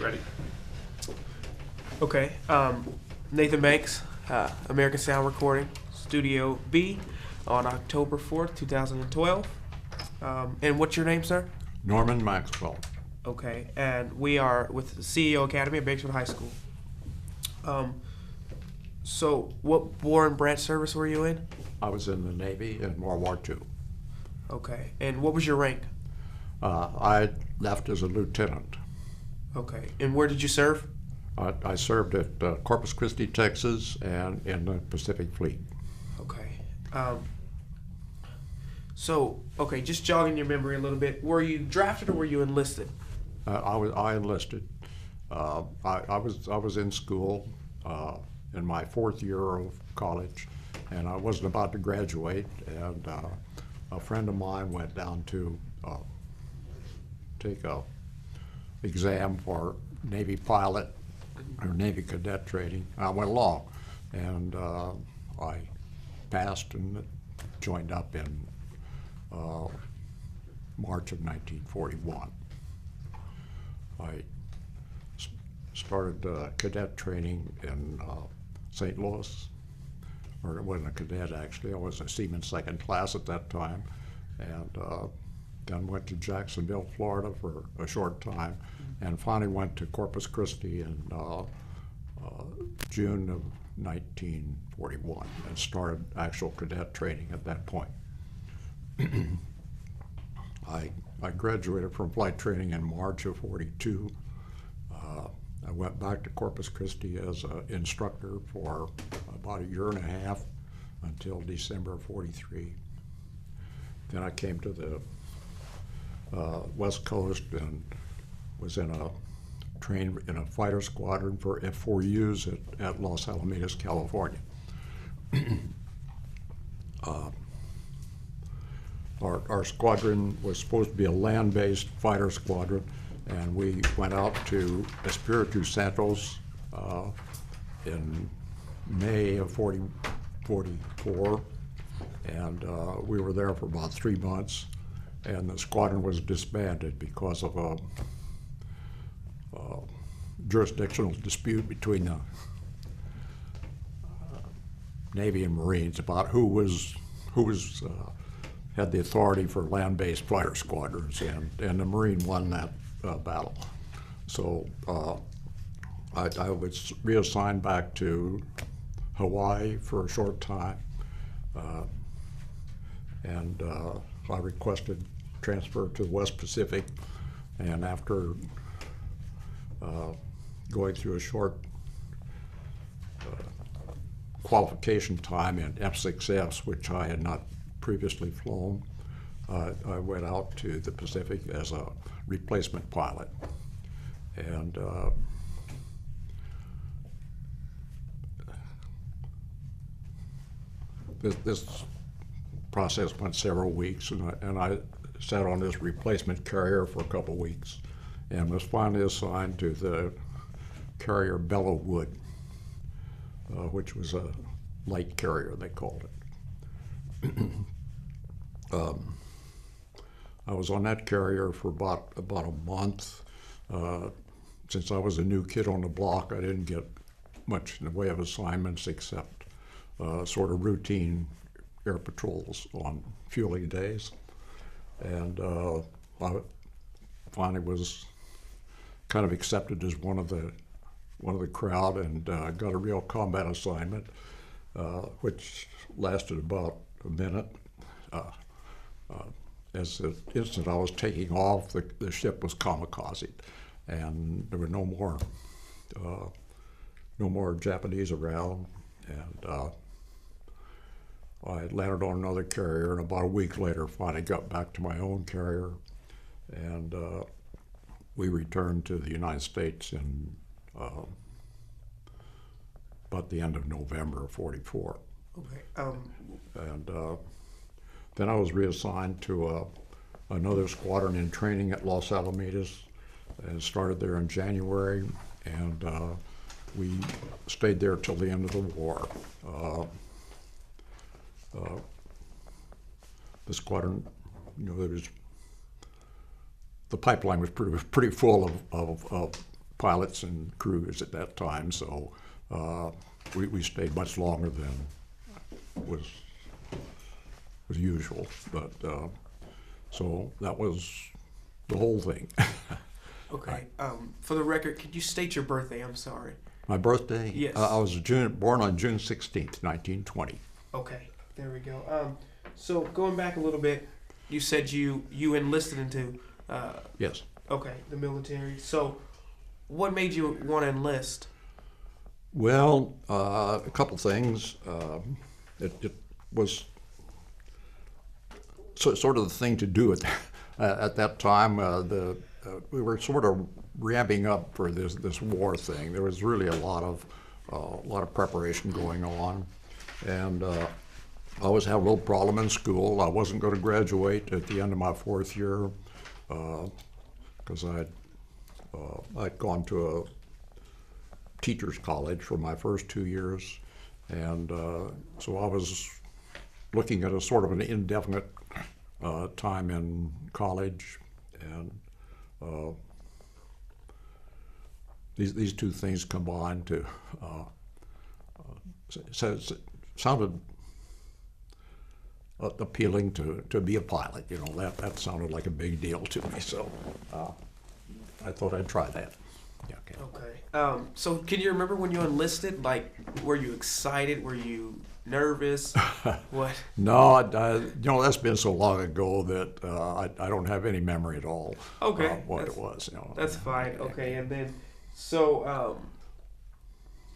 Ready. Okay. Nathan Banks, American Sound Recording, Studio B, on October 4th, 2012. And what's your name, sir? Norman Maxwell. Okay. And we are with the CEO Academy at Bakersfield High School. So what war and branch service were you in? I was in the Navy in World War II. Okay. And what was your rank? I left as a lieutenant. Okay. And where did you serve? I served at Corpus Christi, Texas, and in the Pacific Fleet. Okay. Okay, just jogging your memory a little bit. Were you drafted or were you enlisted? I enlisted. I was in school in my fourth year of college, and I wasn't about to graduate. And a friend of mine went down to take a exam for Navy pilot or Navy cadet training. I went along, and I passed and joined up in March of 1941. I started cadet training in St. Louis, or it wasn't a cadet actually, I was a seaman second class at that time, and then went to Jacksonville, Florida for a short time, and finally went to Corpus Christi in June of 1941 and started actual cadet training at that point. I graduated from flight training in March of 42. I went back to Corpus Christi as an instructor for about a year and a half until December of 43. Then I came to the West Coast and was in a trained in a fighter squadron for F-4Us at Los Alamitos, California. Our squadron was supposed to be a land-based fighter squadron, and we went out to Espiritu Santos in May of 44, and we were there for about 3 months, and the squadron was disbanded because of a jurisdictional dispute between the Navy and Marines about who had the authority for land-based fighter squadrons, and the Marine won that battle. So I was reassigned back to Hawaii for a short time, and I requested transfer to the West Pacific, and after going through a short qualification time in F6Fs, which I had not previously flown, I went out to the Pacific as a replacement pilot. And this process went several weeks, and I sat on this replacement carrier for a couple weeks and was finally assigned to the carrier Bellewood, which was a light carrier, they called it. I was on that carrier for about a month. Since I was a new kid on the block, I didn't get much in the way of assignments except sort of routine air patrols on fueling days. And I finally was kind of accepted as one of the crowd, and got a real combat assignment, which lasted about a minute. As the instant I was taking off, the ship was kamikazed, and there were no more Japanese around, and I landed on another carrier, and about a week later finally got back to my own carrier, and we returned to the United States in about the end of November of 44. Okay. And then I was reassigned to another squadron in training at Los Alamitos, and started there in January, and we stayed there till the end of the war. The squadron, there was the pipeline was pretty full of pilots and crews at that time, so we stayed much longer than was usual. But so that was the whole thing. Okay. For the record, could you state your birthday? I'm sorry. My birthday? Yes. I was born on June 16th, 1920. Okay, there we go. So going back a little bit, you said you enlisted into Yes. okay, the military. So what made you want to enlist? Well, a couple things. It was sort of the thing to do at that time. We were sort of ramping up for this war thing. There was really a lot of preparation going on, and I always had a little problem in school. I wasn't going to graduate at the end of my fourth year because I'd gone to a teacher's college for my first 2 years, and so I was looking at a sort of an indefinite time in college, and these two things combined to sounded appealing to be a pilot. You know, that sounded like a big deal to me, so I thought I'd try that. Yeah, okay. Okay. So can you remember when you enlisted? Like, were you excited? Were you nervous? What? No, that's been so long ago that I don't have any memory at all. Okay. What it was. That's fine. Okay, and then so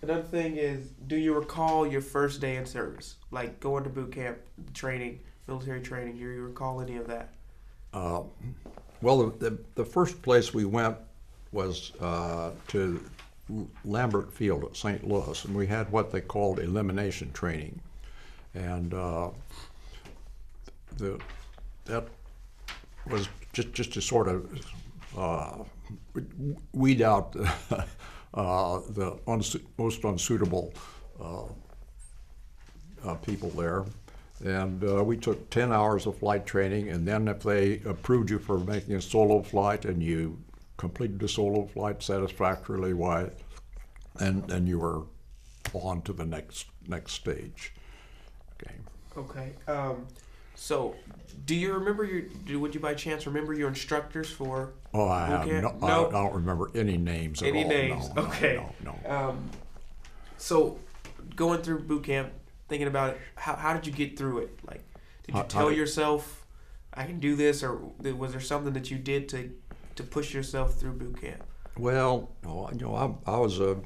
another thing is, do you recall your first day in service, like going to boot camp, training, military training? Do you recall any of that? Well, the first place we went was to Lambert Field at St. Louis, and we had what they called elimination training, and that was just to sort of weed out the most unsuitable people there. And we took 10 hours of flight training, and then if they approved you for making a solo flight and you completed the solo flight satisfactorily, and you were on to the next stage. Okay. Okay. So, do you remember would you by chance remember your instructors for? Oh, I have camp? I don't remember any names at all. Any names? No, okay. No. So, going through boot camp, thinking about it, how did you get through it? Like, did you tell yourself, I can do this, or was there something that you did to push yourself through boot camp? Well, I was a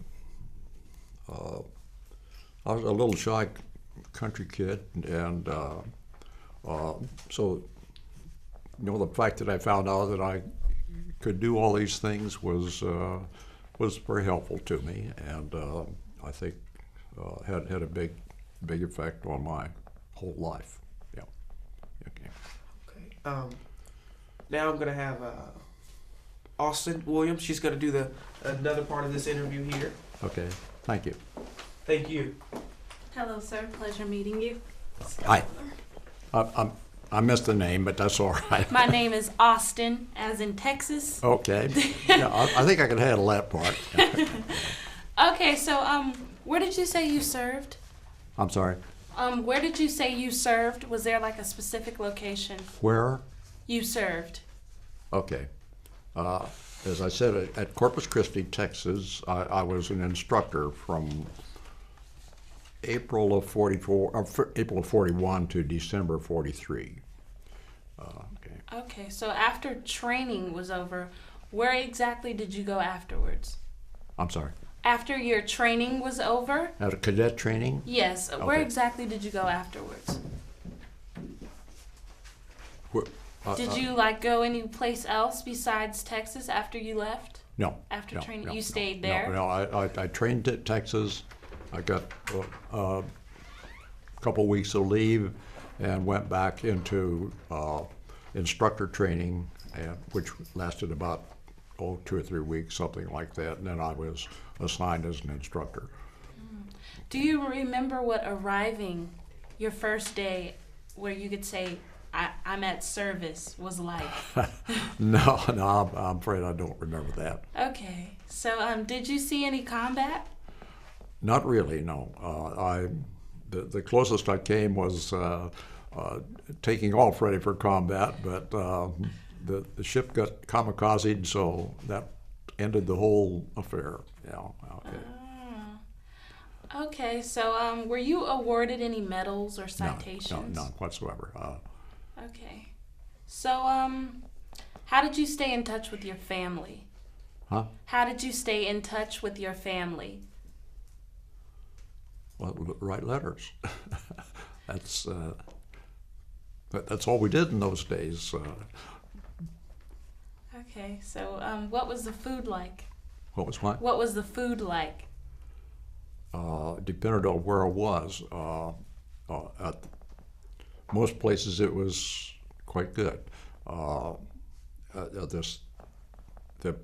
little shy country kid, and so the fact that I found out that I could do all these things was very helpful to me, and I think had a big effect on my whole life. Yeah. Okay. Okay. Now I'm gonna have Austin Williams. She's gonna do another part of this interview here. Okay. Thank you. Thank you. Hello, sir. Pleasure meeting you. Hi. I missed the name, but that's all right. My name is Austin, as in Texas. Okay. Yeah, I think I can handle that part. Okay, so where did you say you served? I'm sorry. Where did you say you served? Was there like a specific location Where? you served? Okay. As I said, at Corpus Christi, Texas, I was an instructor from April of 41 to December 43. Okay. Okay, so after training was over, where exactly did you go afterwards? I'm sorry. After your training was over? At a cadet training? Yes. Where Okay. exactly did you go afterwards? Did you go any place else besides Texas after you left? No. After no, training, no, you no, stayed there? No, I trained at Texas. I got a couple weeks of leave and went back into instructor training, which lasted about 2 or 3 weeks, something like that. And then I was assigned as an instructor. Do you remember what arriving your first day where you could say, I'm at service was like? No, I'm afraid I don't remember that. Okay. So, did you see any combat? Not really, no. The closest I came was taking off ready for combat, but the ship got kamikazed, so that ended the whole affair. Yeah. Okay. Okay, so were you awarded any medals or No, citations? none whatsoever. Okay. So, how did you stay in touch with your family? Huh? How did you stay in touch with your family? Well, write letters. that's that's all we did in those days. Okay, so what was the food like? What was what? What was the food like? Depended on where I was. At most places, it was quite good. The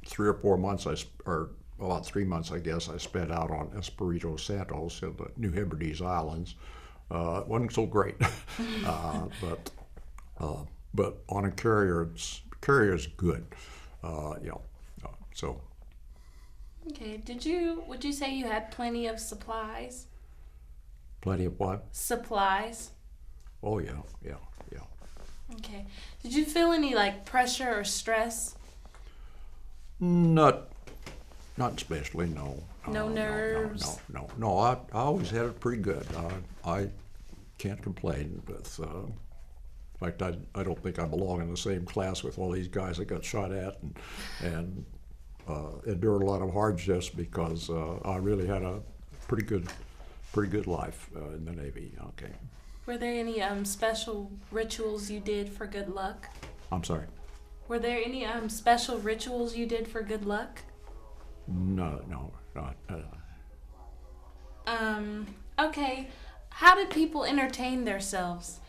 3 or 4 months, or about 3 months, I guess, I spent out on Espiritu Santos in the New Hebrides Islands. It wasn't so great, but on a carrier, carrier's good. So. Okay, would you say you had plenty of supplies? Plenty of what? Supplies. Oh yeah. Okay. Did you feel any like pressure or stress? Not especially, no. No nerves? No. I always had it pretty good. I can't complain. In fact, I don't think I belong in the same class with all these guys that got shot at and endured a lot of hardships because I really had a pretty good life in the Navy. Okay. Were there any special rituals you did for good luck? I'm sorry. Were there any special rituals you did for good luck? No, not. Okay. How did people entertain themselves?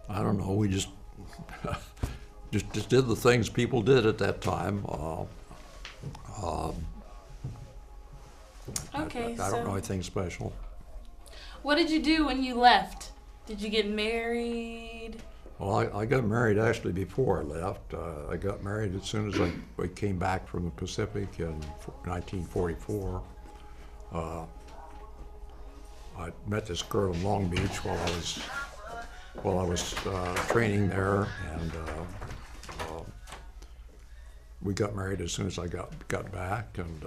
I don't know. We just just did the things people did at that time. Okay, I don't know anything special. What did you do when you left? Did you get married? Well, I got married actually before I left. I got married as soon as I came back from the Pacific in 1944. I met this girl in Long Beach while I was training there, and we got married as soon as I got back, and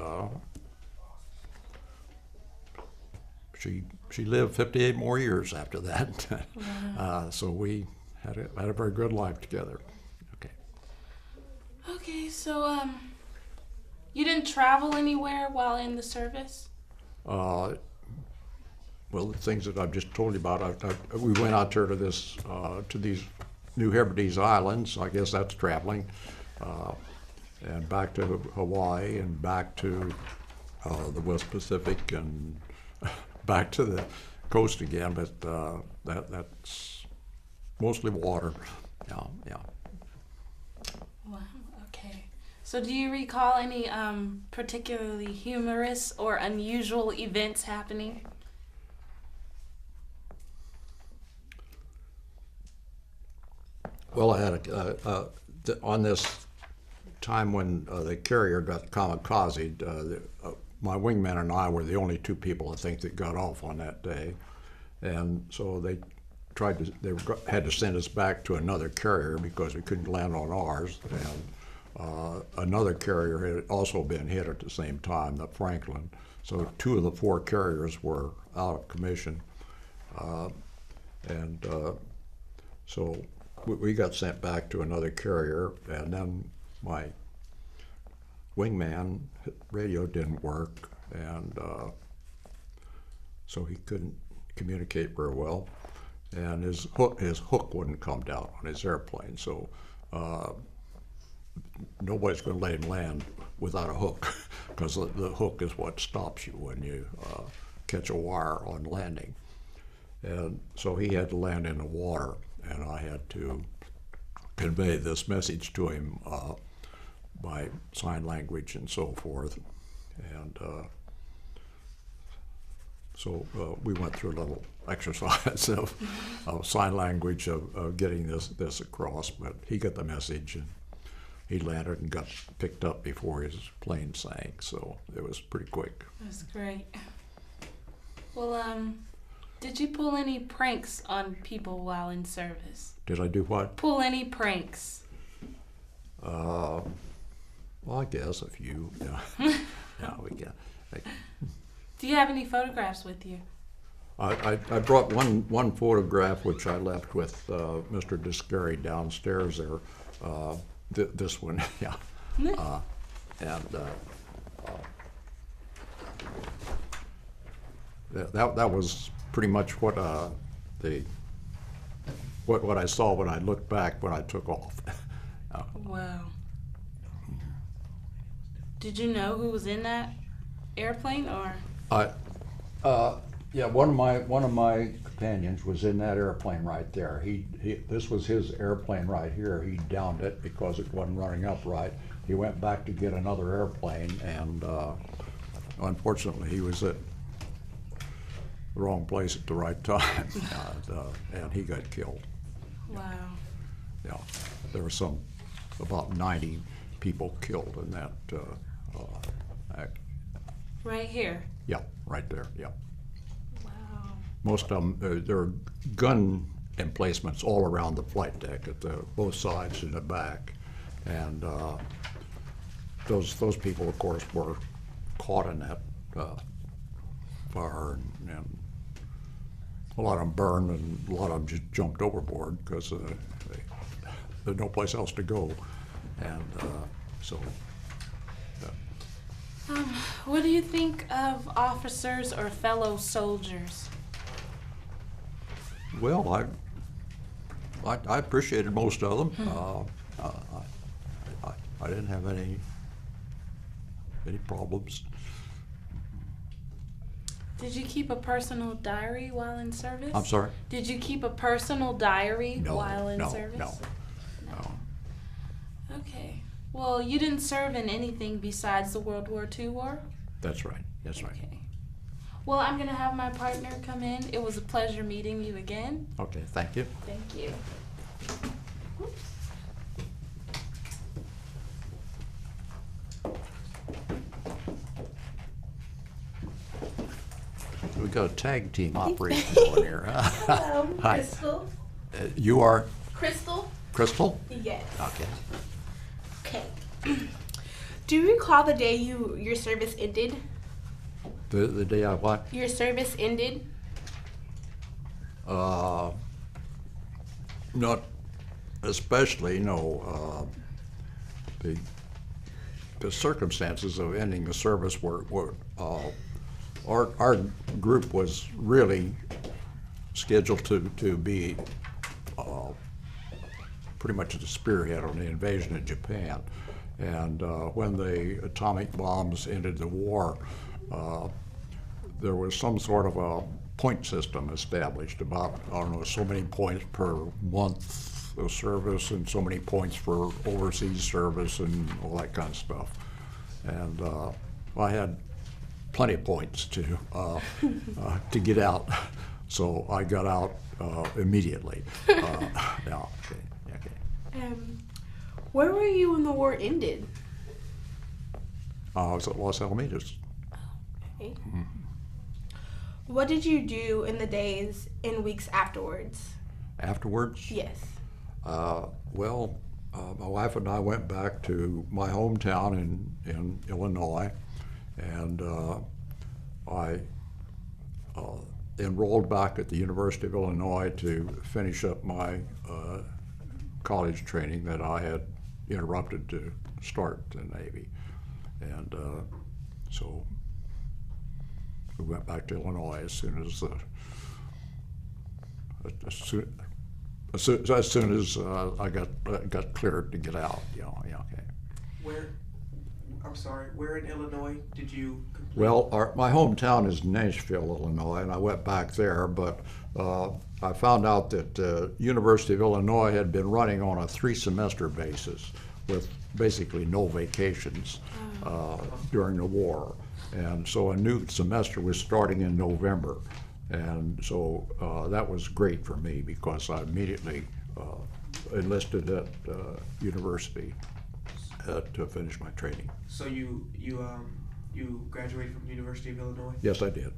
she lived 58 more years after that. Wow. So we had a very good life together. Okay. Okay, so you didn't travel anywhere while in the service? Well, the things that I've just told you about, we went out there to these New Hebrides Islands. I guess that's traveling, and back to Hawaii, and back to the West Pacific, and back to the coast again. But that's mostly water. Yeah. Wow. Okay. So, do you recall any particularly humorous or unusual events happening? Well, I had on this time when the carrier got kamikazed, my wingman and I were the only two people, I think, that got off on that day, and so they had to send us back to another carrier because we couldn't land on ours, and another carrier had also been hit at the same time, the Franklin. So 2 of the 4 carriers were out of commission, and so we got sent back to another carrier, and then my wingman radio didn't work, and so he couldn't communicate very well, and his hook wouldn't come down on his airplane, so nobody's going to let him land without a hook, because the hook is what stops you when you catch a wire on landing. And so he had to land in the water, and I had to convey this message to him by sign language and so forth. And So we went through a little exercise of sign language of getting this across, but he got the message, and he landed and got picked up before his plane sank, so it was pretty quick. That's great. Well, did you pull any pranks on people while in service? Did I do what? Pull any pranks? Well, I guess a few. Yeah, yeah, we get. Do you have any photographs with you? I brought one photograph which I left with Mr. Discary downstairs there. This one, yeah, that was pretty much what what I saw when I looked back when I took off. Wow. Did you know who was in that airplane, or? Yeah, one of my companions was in that airplane right there. This was his airplane right here. He downed it because it wasn't running up right. He went back to get another airplane, and unfortunately, he was at the wrong place at the right time, and he got killed. Wow. Yeah, there were about 90 people killed in that act. Right here. Yeah, right there. Yeah. Wow. Most of them, there are gun emplacements all around the flight deck at both sides and the back, and those people, of course, were caught in that fire, and a lot of them burned, and a lot of them just jumped overboard because there's no place else to go, and so. What do you think of officers or fellow soldiers? Well, I appreciated most of them. I didn't have any problems. Did you keep a personal diary while in service? I'm sorry? Did you keep a personal diary while in no, service? No. Okay. Well, you didn't serve in anything besides the World War II war? That's right. That's right. Okay. Well, I'm going to have my partner come in. It was a pleasure meeting you again. Okay, thank you. Thank you. Oops. We got a tag team operation going here. Huh? Hello, Hi. Crystal. You are Crystal? Crystal? Yes. Okay. Okay. Do you recall the day your service ended? The day I what? Your service ended? Not especially, no. The circumstances of ending the service were our group was really scheduled to be pretty much the spearhead on the invasion of Japan. And when the atomic bombs ended the war, there was some sort of a point system established about, I don't know, so many points per month of service and so many points for overseas service and all that kind of stuff. And I had plenty of points to get out, so I got out immediately. Yeah, okay. Where were you when the war ended? I was at Los Alamitos. Okay. Mm-hmm. What did you do in the days and weeks afterwards? Afterwards? Yes. Well, my wife and I went back to my hometown in Illinois, and I enrolled back at the University of Illinois to finish up my college training that I had interrupted to start the Navy. And so we went back to Illinois as soon as I got cleared to get out. You know, yeah, okay. Where in Illinois did you complete? Well, my hometown is Nashville, Illinois, and I went back there, but I found out that University of Illinois had been running on a 3-semester basis with basically no vacations during the war. And so a new semester was starting in November. And so that was great for me because I immediately enlisted at university to finish my training. So you graduated from the University of Illinois? Yes, I did.